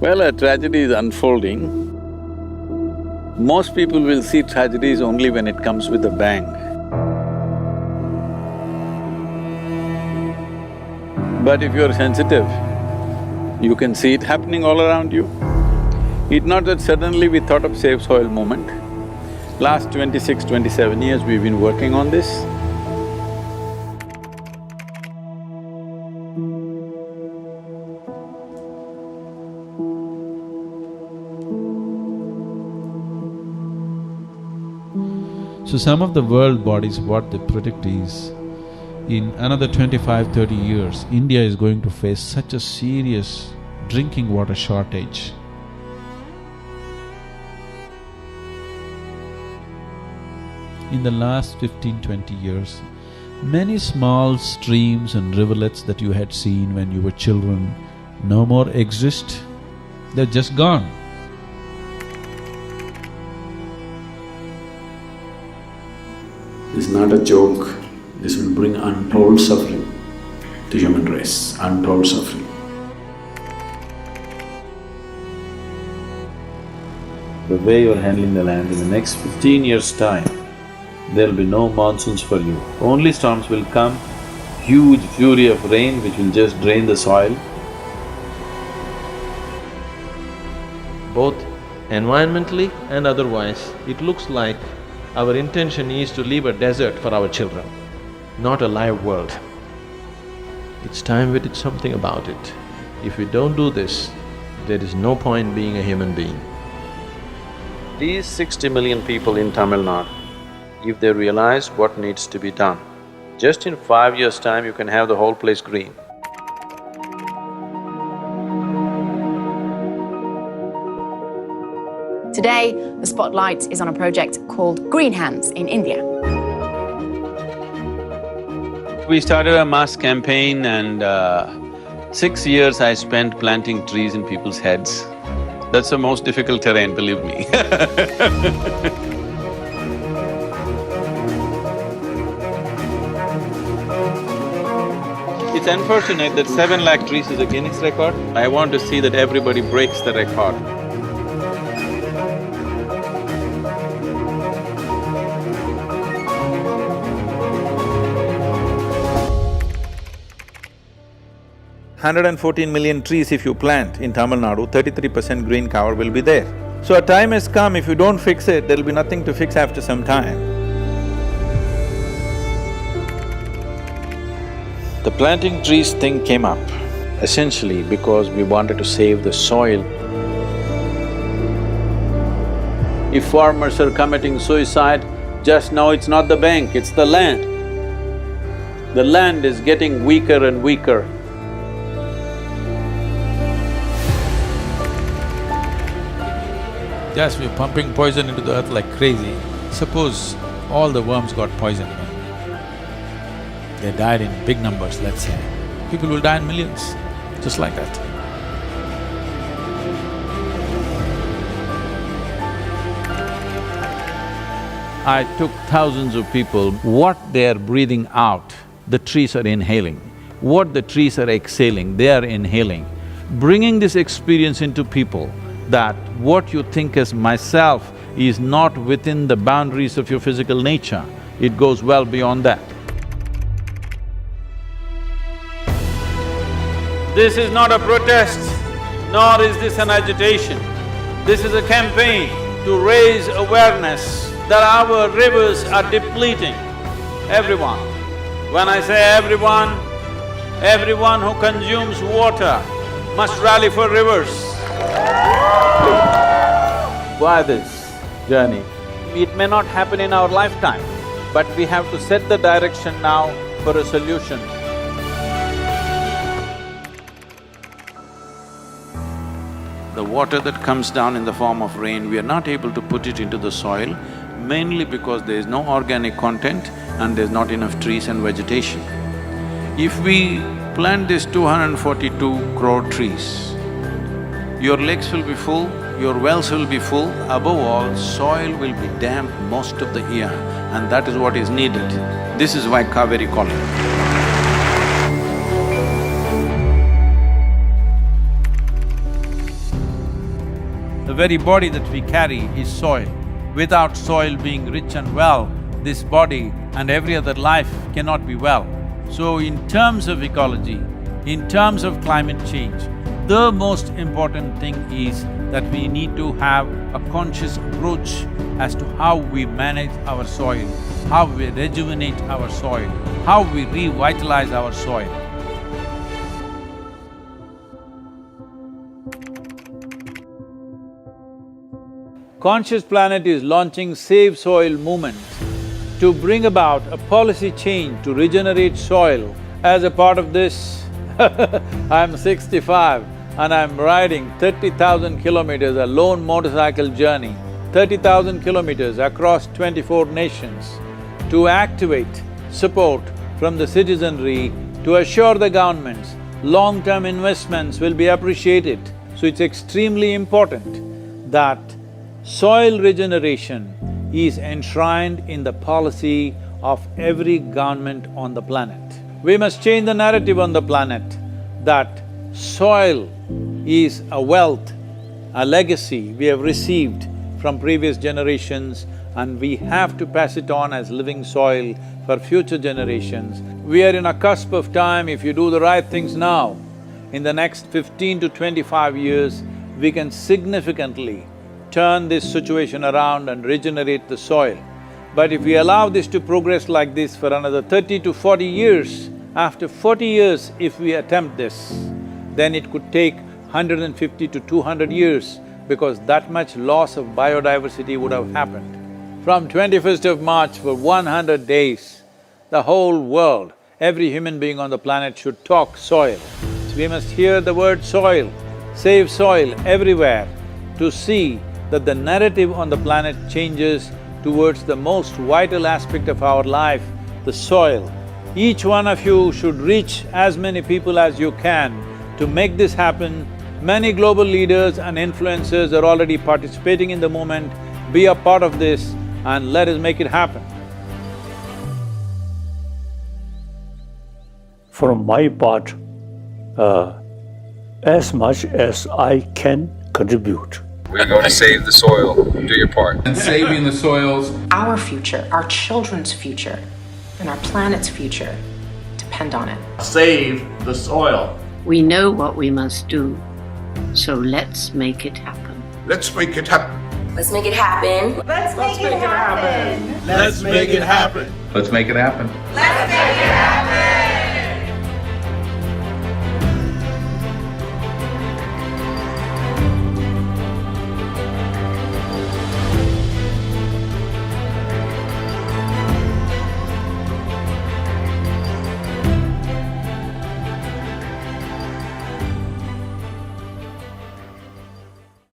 Well, a tragedy is unfolding. Most people will see tragedies only when it comes with a bang. But if you're sensitive, you can see it happening all around you. It's not that suddenly we thought of Save Soil movement. Last 26, 27 years we've been working on this. So some of the world bodies, what they predict is, in another 25-30 years, India is going to face such a serious drinking water shortage. In the last 15-20 years, many small streams and rivulets that you had seen when you were children no more exist, they're just gone. This is not a joke, this will bring untold suffering to human race, untold suffering. The way you're handling the land, in the next 15 years' time, there'll be no monsoons for you. Only storms will come, huge fury of rain which will just drain the soil. Both environmentally and otherwise, it looks like our intention is to leave a desert for our children, not a live world. It's time we did something about it. If we don't do this, there is no point being a human being. These 60 million people in Tamil Nadu, if they realize what needs to be done, just in 5 years' time you can have the whole place green. Today, the spotlight is on a project called Green Hands in India. We started a mass campaign and 6 years I spent planting trees in people's heads. That's the most difficult terrain, believe me. It's unfortunate that 7 lakh trees is a Guinness record. I want to see that everybody breaks the record. $114 million trees if you plant in Tamil Nadu, 33% green cover will be there. So a time has come, if you don't fix it, there'll be nothing to fix after some time. The planting trees thing came up essentially because we wanted to save the soil. If farmers are committing suicide, just know it's not the bank, it's the land. The land is getting weaker and weaker. Yes, we're pumping poison into the earth like crazy. Suppose all the worms got poisoned. They died in big numbers, let's say. People will die in millions, just like that. I took thousands of people, what they are breathing out, the trees are inhaling. What the trees are exhaling, they are inhaling. Bringing this experience into people, that what you think as myself is not within the boundaries of your physical nature, it goes well beyond that. This is not a protest, nor is this an agitation. This is a campaign to raise awareness that our rivers are depleting. Everyone. When I say everyone who consumes water must rally for rivers. Why this journey? It may not happen in our lifetime, but we have to set the direction now for a solution. The water that comes down in the form of rain, we are not able to put it into the soil, mainly because there is no organic content and there's not enough trees and vegetation. If we plant these 242 crore trees, your lakes will be full, your wells will be full, above all, soil will be damp most of the year, and that is what is needed. This is why Kaveri calling. The very body that we carry is soil. Without soil being rich and well, this body and every other life cannot be well. So in terms of ecology, in terms of climate change, the most important thing is that we need to have a conscious approach as to how we manage our soil, how we rejuvenate our soil, how we revitalize our soil. Conscious Planet is launching Save Soil movement to bring about a policy change to regenerate soil. As a part of this, I'm 65 and I'm riding 30,000 kilometers, a lone motorcycle journey, 30,000 kilometers across 24 nations to activate support from the citizenry to assure the governments long-term investments will be appreciated. So it's extremely important that soil regeneration is enshrined in the policy of every government on the planet. We must change the narrative on the planet that soil is a wealth, a legacy we have received from previous generations and we have to pass it on as living soil for future generations. We are in a cusp of time, if you do the right things now, in the next 15 to 25 years, we can significantly turn this situation around and regenerate the soil. But if we allow this to progress like this for another 30 to 40 years, after 40 years if we attempt this, then it could take 150 to 200 years because that much loss of biodiversity would have happened. From 21st of March for 100 days, the whole world, every human being on the planet should talk soil. So we must hear the word soil, save soil everywhere to see that the narrative on the planet changes towards the most vital aspect of our life, the soil. Each one of you should reach as many people as you can to make this happen. Many global leaders and influencers are already participating in the movement. Be a part of this and let us make it happen. From my part, as much as I can contribute. We're going to save the soil. Do your part. And saving the soils. Our future, our children's future, and our planet's future depend on it. Save the soil. We know what we must do, so let's make it happen. Let's make it happen. Let's make it happen. Let's make it happen. Let's make it happen. Let's make it happen. Let's make it happen.